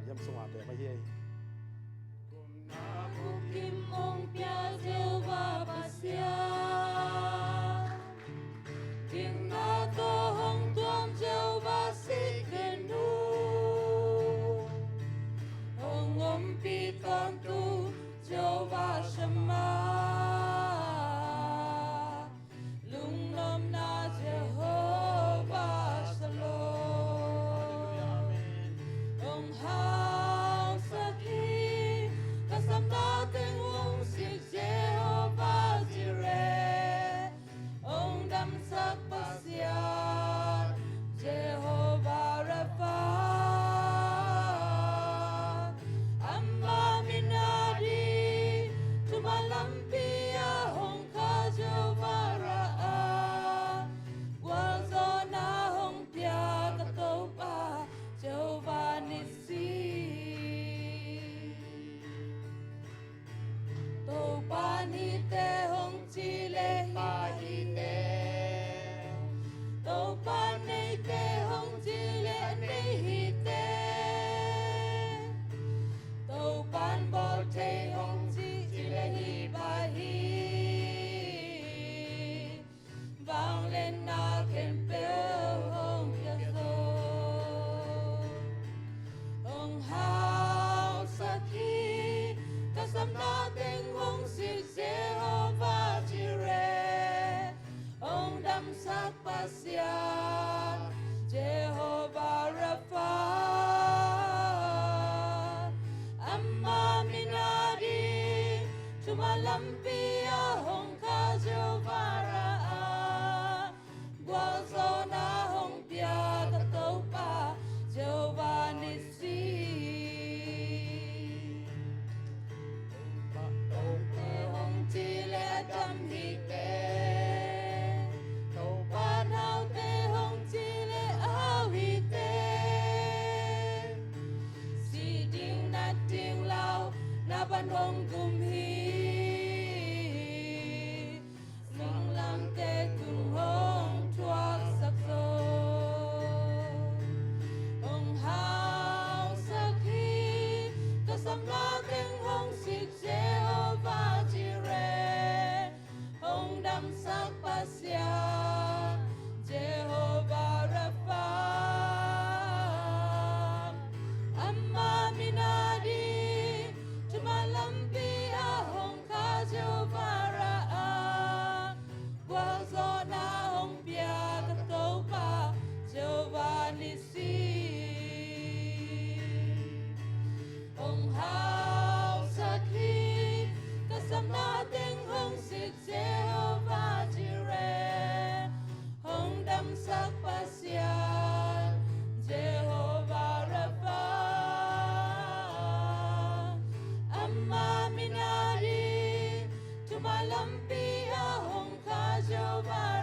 yam sunga te ma hi Kim ong pia Jehovah pasya Ting na to hong tuam Jehovah sikenu Hong om pi ton tu Jehovah shema Lung nom na Jehovah shalom Hong hao sakhi Kasam na ting hong sik Jehovah jireh Ông đam sắc pasyan Jehovah Rapha Amma minadi Tumalampia hong ka Jehovah Ra'a Wazona hong pia katopa Jehovah Nissi Topa ni te hong chile hi te Topa nei te hong chile nei hi te Topan bo te hong chile hi ba hi Vang lên na khen bêu hong kia so Hong hao sakhi Kasam na ting hong sik Jehovah jireh Ông đam sắc pasyan Jehovah Rapha Amma minadi Tumalampia hong ka Jehovah Ra'a Guazona hong pia katopa Jehovah Nissi Te hong chile dam hi te Topan hao te hong chile ao hi te Si ding na ding lao Na ban hong gum hi Nung lam te tung hong thuak sak so Hong hao sakhi Kasam na ting hong sik Jehovah jireh Hong đam sắc pasyan Jehovah Rapha Amma minadi Tumalampia hong ka Jehovah Ra'a Guazona hong pia katopa Jehovah Nissi Hong hao sakhi Kasam na ting hong sik Jehovah jireh Hong đam sắc pasyan Jehovah Rapha Amma minadi Tumalampia hong ka Jehovah